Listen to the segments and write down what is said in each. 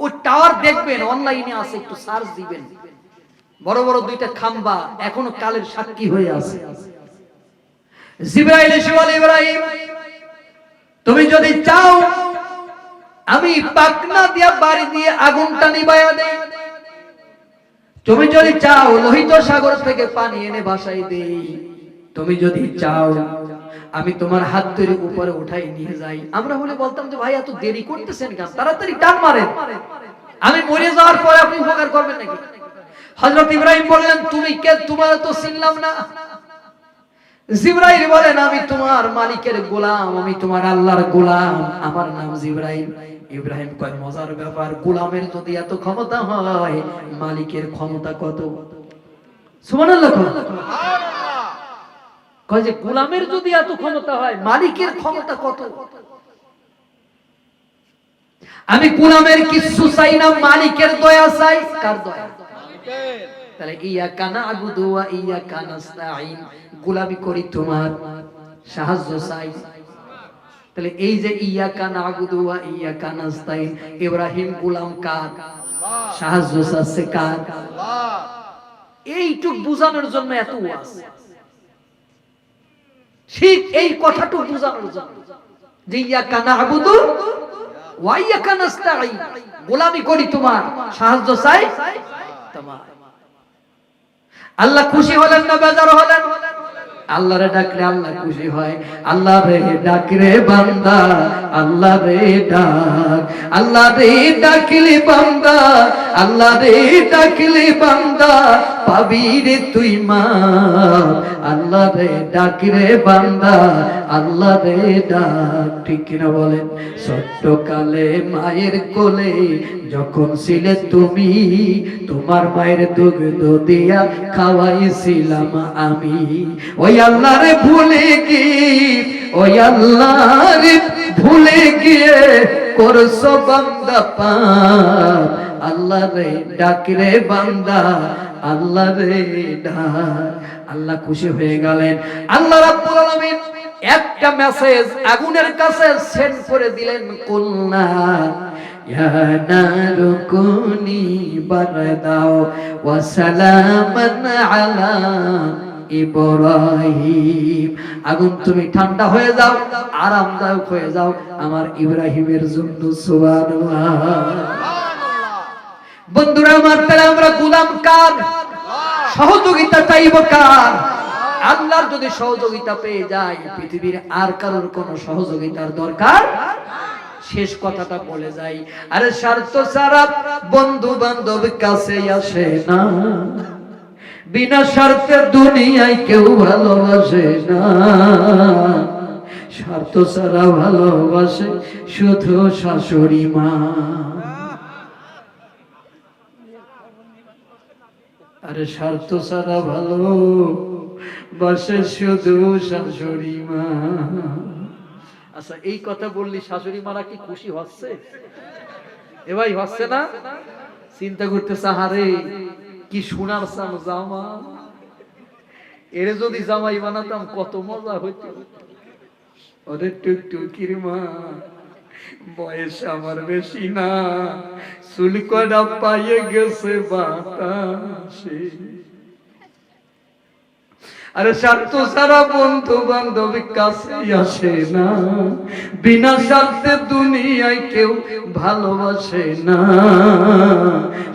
ও tower দেখবেন, অনলাইনে আছে, একটু সার্চ দিবেন, বড় বড় দুইটা খাম্বা এখনো কালের সাক্ষী হয়ে আছে। জিবরাইল এসে বলে, ইব্রাহিম তুমি যদি চাও আমি পাকনা দিয়া বাড়ি দিয়ে আগুনটা নিভাইয়া দেই, তুমি যদি চাও লোহিত সাগর থেকে পানি এনে ভাসাই দেই, তুমি যদি চাও আমি তোমার হাত ধরে উপরে উঠাই নিয়ে যাই। আমরা হলে বলতাম যে ভাই এত দেরি করতেছেন কেন, তাড়াতাড়ি টান মারেন, আমি মরে যাওয়ার পরে আপনি উপকার করবেন নাকি? হযরত ইব্রাহিম বললেন, তুমি কে? তোমার তো চিনলাম না। জিবরাইল বলেন, আমি তোমার মালিকের গোলাম, আমি তোমার আল্লাহর গোলাম, আমার নাম জিবরাইল। ইব্রাহিম কয়, মজার ব্যাপার, গোলামের যদি এত ক্ষমতা হয় মালিকের ক্ষমতা কত? সুবহানাল্লাহ। কয় যে গোলামের যদি এত ক্ষমতা হয় মালিকের ক্ষমতা কত? আমি গোলামের কিছু চাই না, মালিকের দয়া চাই। কার দয়া? মালিকের। তাহলে ইয়াকা না'বুদু ওয়া ইয়াকা নাস্তাঈন, গোলামি করি তোমার, সাহায্য চাই। তাহলে এই যে ইয়াকা না'বুদু ওয়া ইয়াকা নাস্তাঈন, ইব্রাহিম গোলাম কার? আল্লাহ। সাহায্য চাচ্ছে কার? আল্লাহ। এইটুক বুঝানোর জন্য এত ওয়াজ, ঠিক এই কথাটুকু বুঝানোর জন্য যে ইয়াকা না'বুদু ওয়া ইয়াকা নাস্তাঈন, গোলামি করি তোমার, সাহায্য চাই তোমার। আল্লাহ খুশি হলেন না বেজার হলেন? আল্লাহরে ডাকলে আল্লাহ খুশি হয়। আল্লাহ রে ডাক রে বান্দা, আল্লাহ রে ডাক, আল্লাহ রে ডাকলে বান্দা, আল্লাহ রে ডাকলে বান্দা পাবি রে তুই মা। আল্লাহ রে ডাক রে বান্দা, আল্লাহ রে ডাক। ঠিক কিনা বলেন? ছোট্টকালে মায়ের কোলে যখন ছিলে তুমি, তোমার মায়ের দুগ্ধ দিয়া খাওয়াইছিলাম আমি। ওই আল্লাহ রে ভুলে গিয়ে, ওই আল্লাহ রে ভুলে গিয়ে করছো বান্দা পাপ। আল্লাহ রে ডাক রে বান্দা, আল্লাহ রে ডাক। আল্লাহ খুশি হয়ে গেলেন। আল্লাহ রাব্বুল আলামিন একটা মেসেজ আগুনের কাছে সেন্ড করে দিলেন, কুলনা ইয়া নারু কুনি বারদাও ওয়া সালামান আলা ইব্রাহিম। আগুন তুমি ঠান্ডা হয়ে যাও, আরামদায়ক হয়ে যাও আমার ইব্রাহিমের জন্য। সুবহানাল্লাহ। বন্ধুরা আমার, তাহলে আমরা গোলাম কার? সহযোগিতা চাইব কার? আল্লাহর যদি সহযোগিতা পেয়ে যায় পৃথিবীর আর কারোর কোনো সহযোগিতার দরকার। শেষ কথাটা বলে যাই, আরে স্বার্থ ছাড়া বন্ধু বান্ধব কাছে আসে না, বিনা স্বার্থে দুনিয়ায় কেউ ভালোবাসে না। স্বার্থ ছাড়া ভালোবাসে শুধু শাশুড়ি মা। আরে স্বার্থ ছাড়া ভালোবাসে শুধু শাশুড়ি মা। আচ্ছা, এই কথা বললি শাশুড়ি মারা কি খুশি হচ্ছে? এ ভাই হচ্ছে না? চিন্তা করতেছে, হারে কি সোনার চাম জামা, এর যদি জামাই বানাতাম কত মজা হইতো। ওরে টুকটুকির মা, বয়স আমার বেশি না, চুল কটা পাইয়ে গেছে বাতাসে। আরে স্বার্থ ছাড়া বন্ধু বান্ধব কাছে আসে না, বিনা স্বার্থে দুনিয়ায় কেউ ভালোবাসে না।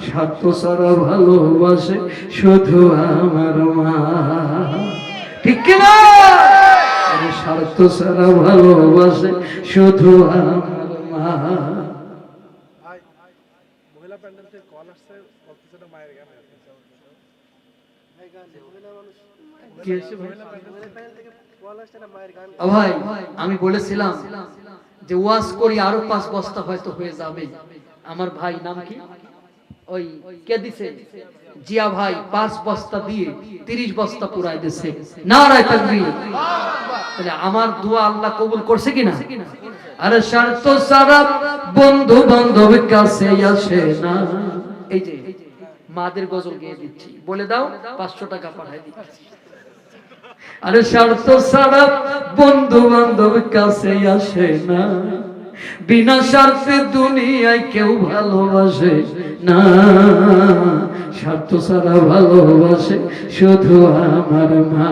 স্বার্থ ছাড়া ভালোবাসে শুধু আমার মা। ঠিক কিনা? আরে স্বার্থ ছাড়া ভালোবাসে শুধু আমার মা। মহিলা প্যান্ডেল থেকে কল আসছে, বলতেছে না মায়ের গান আছে। ভাই আমি বলেছিলাম যে ওয়াজ করি আরো 5 বস্তা হয়তো হয়ে যাবে। আমার ভাই নাম কি, ওই কে দিছে, জিয়া ভাই 5 বস্তা দিয়ে 30 বস্তা পুরাই দিছে। নারায়ে তাকবীর। তাহলে আমার দোয়া আল্লাহ কবুল করছে কিনা? আরে স্বার্থ ছাড়া বন্ধু বান্ধব কাছে আসে না। এই যে মাদের গজল গেয়ে দিচ্ছি, বলে দাও 500 টাকা পাঠাই দিচ্ছি। আরে স্বার্থ ছাড়া বন্ধু বান্ধব কাছে আসে না, বিনা স্বার্থে দুনিয়ায় কেউ ভালোবাসে না, স্বার্থ ছাড়া ভালোবাসে শুধু আমার মা,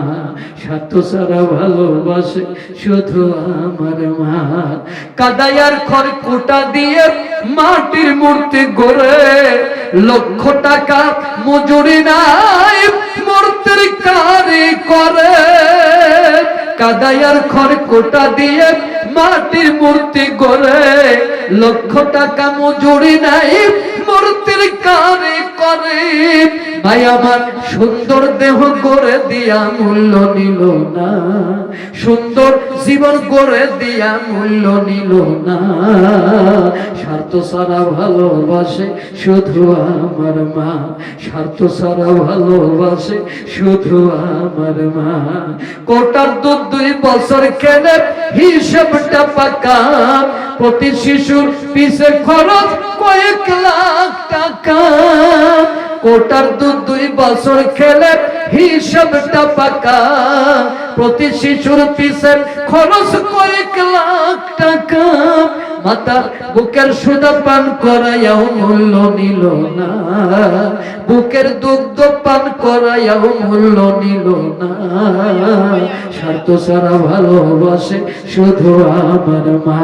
স্বার্থ ছাড়া ভালোবাসে শুধু আমার মা। কাদায়ার খড়কুটা দিয়ে মাটির মূর্তি গড়ে, লক্ষ টাকা মজুরি নাই মূর্তির কারি করে। কাদায়ার খড়কুটা দিয়ে মাটির মূর্তি গড়ে, লক্ষ টাকা মজুরি নাই মূর্তির কারি করে। ভাই আমার সুন্দর দেহ গড়ে দিয়া মূল্য নিল না, সুন্দর জীবন গড়ে দিয়া মূল্য নিল না। স্বার্থ ছাড়া ভালোবাসে শুধু আমার মা, স্বার্থ ছাড়া ভালোবাসে শুধু আমার মা। কোটার দুধ 2 বছর খেলে হিসেবটা পাকা, প্রতি শিশুর পিছে খরচ কয়েক লাখ টাকা। কোটার দুধ 2 বছর খেলে হিসেবটা পাকা, প্রতি শিশুর পিছে খরচ কয়েক লাখ টাকা। মাতার বুকের সুধা পান করাইয়াও মূল্য নিল না, বুকের দুগ্ধ পান করাইয়াও মূল্য নিল না। স্বার্থ ছাড়া ভালোবাসে শুধু আমার মা,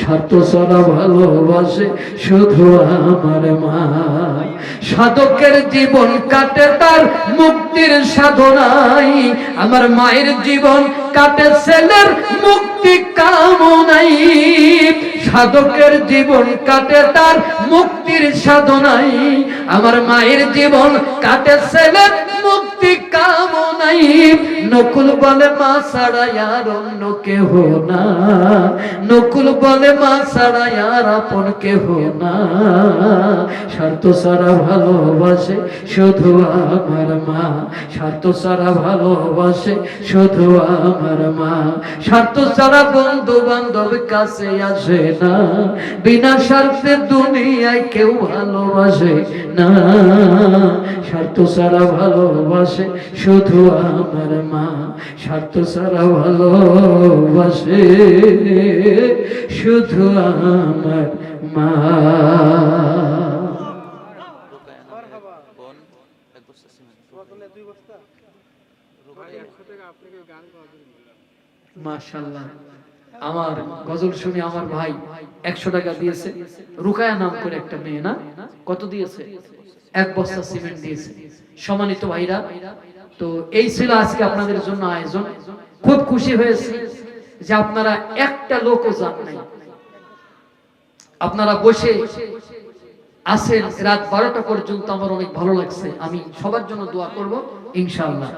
স্বার্থ ছাড়া ভালোবাসে শুধু আমার মা। সাধকের জীবন কাটে তার মুক্তির সাধনায়, আমার মায়ের জীবন কাটে ছেলের মুক্তি কামনায়। সাধকের জীবন কাটে তার মুক্তির সাধনায়, আমার মায়ের জীবন কাটে ছেলের মুক্তি কামনায়। নকুল বলে মা ছাড়া আর অন্য কেহ না, নকুল বলে মা ছাড়া আর আপন কেহ না। স্বার্থ ছাড়া ভালোবাসে শুধু আমার মা, স্বার্থ ছাড়া ভালোবাসে শুধু আমার মা। স্বার্থ ছাড়া বন্ধু বান্ধব কাছে আসে না, বিনা স্বার্থে দুনিয়ায় কেউ ভালোবাসে না। স্বার্থ ছাড়া ভালোবাসে শুধু আমার মা, স্বার্থ ছাড়া ভালোবাসে শুধু আমার মা। মাশাআল্লাহ, আমার গজল শুনে আমার ভাই 100 টাকা দিয়েছে। রুকায়া নাম করে একটা মেয়ে, না কত দিয়েছে? 1 বস্তা সিমেন্ট দিয়েছে। সম্মানিত ভাইরা, তো এই ছিল আজকে আপনাদের জন্য আয়োজন। খুব খুশি হয়েছি যে আপনারা একটা লোকও যান নাই, আপনারা বসে আছেন রাত 12টা পর্যন্ত। আমার অনেক ভালো লাগছে। আমি সবার জন্য দোয়া করব ইনশাআল্লাহ।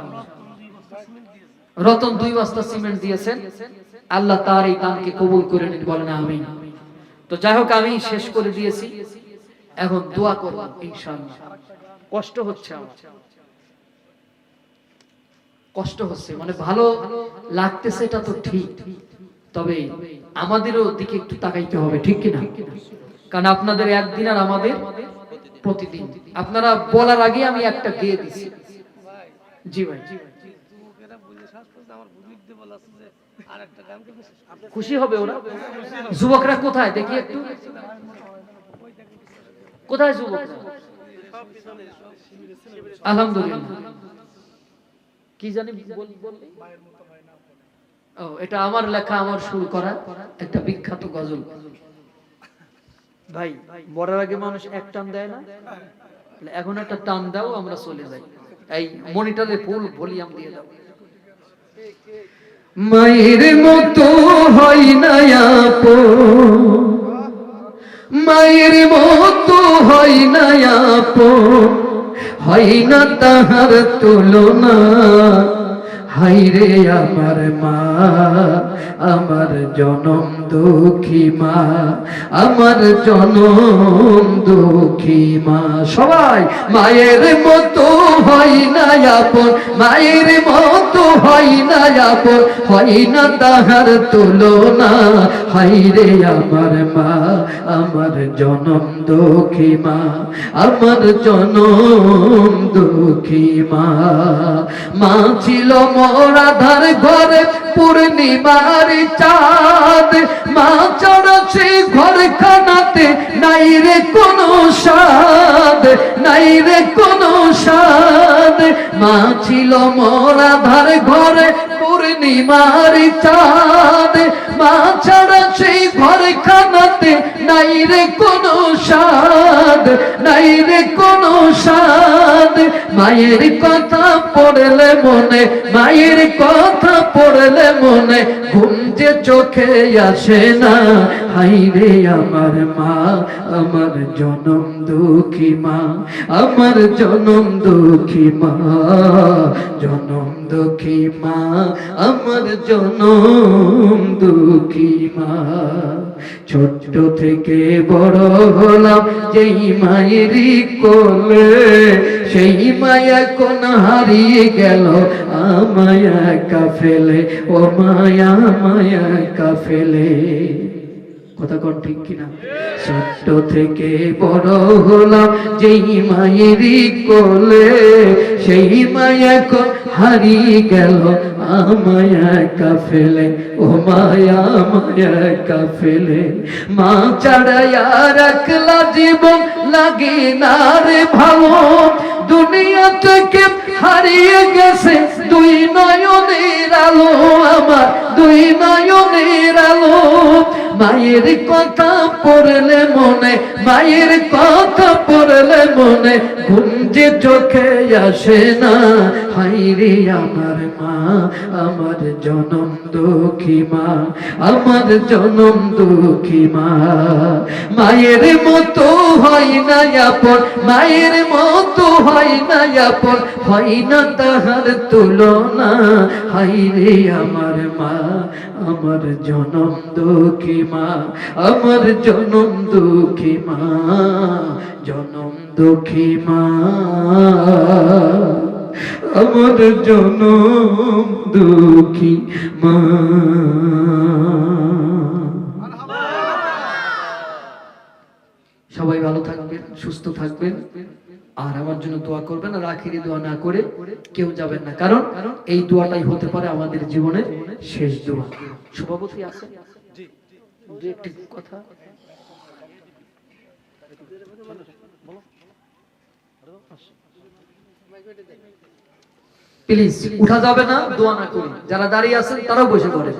রতন 2 বস্তা সিমেন্ট দিয়েছেন, আল্লাহ তার এই দানকে কবুল করে নিন, বলেন আমিন। তো যাই হোক, আমি শেষ করে দিয়েছি, এখন দোয়া করব ইনশাআল্লাহ। কষ্ট হচ্ছে আমার, কষ্ট হচ্ছে, মানে ভালো লাগতেছে এটা তো ঠিক, তবে আমাদেরও দিকে একটু তাকাইতে হবে, ঠিক কিনা? কারণ আপনাদের একদিন আর আমাদের প্রতিদিন। আপনারা বলার আগে আমি একটা গেয়ে দিছি। জি ভাই, খুশি হবে ওরা। যুবকরা কোথায় দেখি একটু, কোথায় যুবকরা? আলহামদুলিল্লাহ। কি জানি বললে? ও, এটা আমার লেখা, আমার সুর করা একটা বিখ্যাত গজল। ভাই, মরার আগে মানুষ এক টান দেয় না? এখন একটা টান দাও, আমরা চলে যাই। এই মনিটরে ফুল ভলিউম দিয়ে দাও। মায়ের মতো হয় না আপন, মায়ের মতো হয় না আপন, হয় না তাহার তুলনা। হাইরে আমার মা, আমার জনম দুঃখী মা, আমার জনম দুঃখী মা। সবাই মায়ের মতো হয় না আপন, মায়ের মতো হয় না আপন, হয় না তাহার তুলনা। হাইরে আমার মা, আমার জনম দুঃখী মা, আমার জনম দুঃখী মা। মা ছিল মোর আধার ঘরে পূর্ণিমার চাঁদ, মা ছাড়া সেই ঘরখানাতে নাই রে কোনো স্বাদ, নাই রে কোনো স্বাদ। মা ছিল মোর আধার ঘরে পূর্ণিমার চাঁদ, মা ছাড়া সেই ঘরখানাতে নাই রে কোনো স্বাদ, নাই রে কোনো স্বাদ। মায়ের কথা পড়লে মনে, মায়ের কথা পড়লে মনে ঘুম যে চোখে আসে না। হাই রে আমার মা, আমার জনম দুঃখী মা, আমার জনম দুঃখী মা, জনম দুঃখী মা, আমার জনম দুঃখী মা। ছোট্ট থেকে বড় হলাম যেই মায়েরই কোলে, সেই মায়া কোন হারিয়ে গেল আমায় একা ফেলে, ও মায়া মায়া একা ফেলে। কথা কোন ঠিক কিনা? ছোট্ট থেকে বড় হলাম যেই মায়েরই কোলে, সেই মায়া কোন হারিয়ে গেল আমায় একা ফেলে, ও মায়া মায়া একা ফেলে। মা ছাড়া আর একলা জীবন লাগে না রে ভালো, দুনিয়া থেকে হারিয়ে গেছে দুই নয়নের আলো, আমার দুই নয়নের আলো। মায়ের কথা পড়লে মনে, মায়ের কথা পড়লে মনে ঘুম যে চোখে আসে না। হাই রে আমার মা, আমার জনম দুঃখী মা, আমার জনম দুঃখী মা। মায়ের মতো হয় না আপন, মায়ের মতো হয় না আপন, হয় না তাহার তুলনা। হাই রে আমার মা, আমার জনম দুঃখী মা, আমার জনম দুঃখী মা, জনম দুঃখী মা, আমার জনম দুঃখী মা। সবাই ভালো থাকবেন, সুস্থ থাকবেন, আর আমার জন্য দোয়া করবেন। আর আখিরি দোয়া না করে কেউ যাবেন না, কারণ এই দোয়াটাই হতে পারে আমাদের জীবনের শেষ দোয়া। সভাপতি আছে দু একটি কথা প্লিজ। উঠা যাবে না দোয়া না করে, যারা দাঁড়িয়ে আছেন তারাও বসে পড়ে।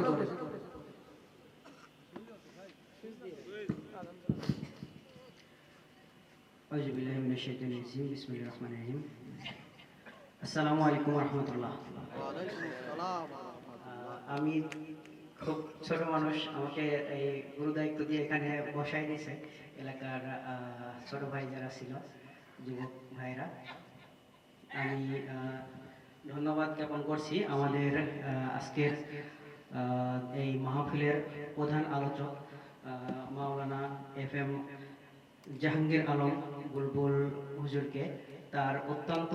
আসসালামু আলাইকুম রহমতুল্লাহ। আমি খুব ছোট মানুষ, আমাকে এই গুরু দায়িত্ব দিয়ে এখানে বসাই দিয়েছে এলাকার ছোট ভাই যারা ছিল, যুবক ভাইরা। আমি ধন্যবাদ জ্ঞাপন করছি আমাদের আজকের এই মাহফিলের প্রধান আলোচক মাওলানা FM জাহাঙ্গীর আলম বুলবুল হুজুরকে, তার অত্যন্ত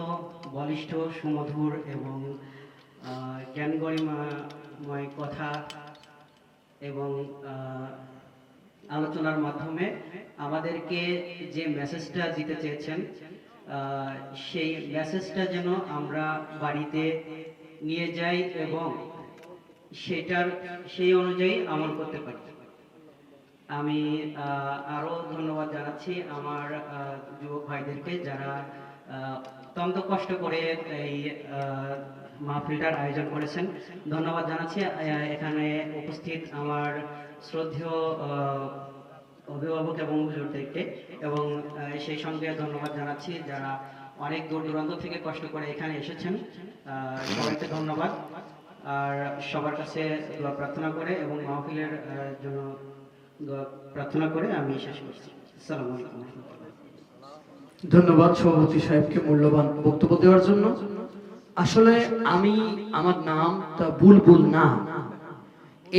বলিষ্ঠ, সুমধুর এবং জ্ঞান গরিমাময় কথা এবং আলোচনার মাধ্যমে আমাদেরকে যে মেসেজটা দিতে চেয়েছেন, সেই মেসেজটা যেন আমরা বাড়িতে নিয়ে যাই এবং সেই অনুযায়ী আমল করতে পারি। আমি আরো ধন্যবাদ জানাচ্ছি আমার যুবক ভাইদেরকে, যারা অত্যন্ত কষ্ট করে এই মাহফিলটার আয়োজন করেছেন। ধন্যবাদ জানাচ্ছি এখানে উপস্থিত আমার শ্রদ্ধেয় অভিভাবক এবং হুজুরদেরকে, এবং সেই সঙ্গে ধন্যবাদ জানাচ্ছি যারা অনেক দূর দূরান্ত থেকে কষ্ট করে এখানে এসেছেন। সবাইকে ধন্যবাদ। আর সবার কাছে দোয়া প্রার্থনা করে এবং মাহফিলের জন্য দোয়া প্রার্থনা করে আমি শেষ করছি। আসসালামু আলাইকুম। ধন্যবাদ সভাপতি সাহেবকে মূল্যবান বক্তব্য দেওয়ার জন্য। আসলে আমার নামটা বুলবুল না,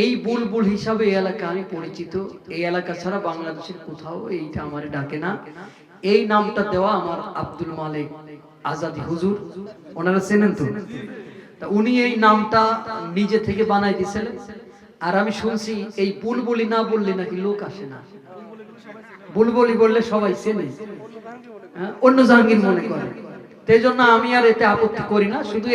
এই বুলবুল হিসাবে এই এলাকা আমি পরিচিত। এই এলাকা ছাড়া বাংলাদেশের কোথাও এইটা আমার ডাকে না। এই নামটা দেওয়া আমার আব্দুল মালিক আজাদি হুজুর, ওনারা চেনেন তো? তা উনি এই নামটা নিজে থেকে বানাই দিয়েছিলেন। আর আমি শুনছি এই বুলবুলি না বললে নাকি লোক আসে না, বুলবুলি বললে সবাই চেনে, অন্য জাহাঙ্গীর মনে করে। সেই জন্য আমি আর এতে আপত্তি করি না, শুধু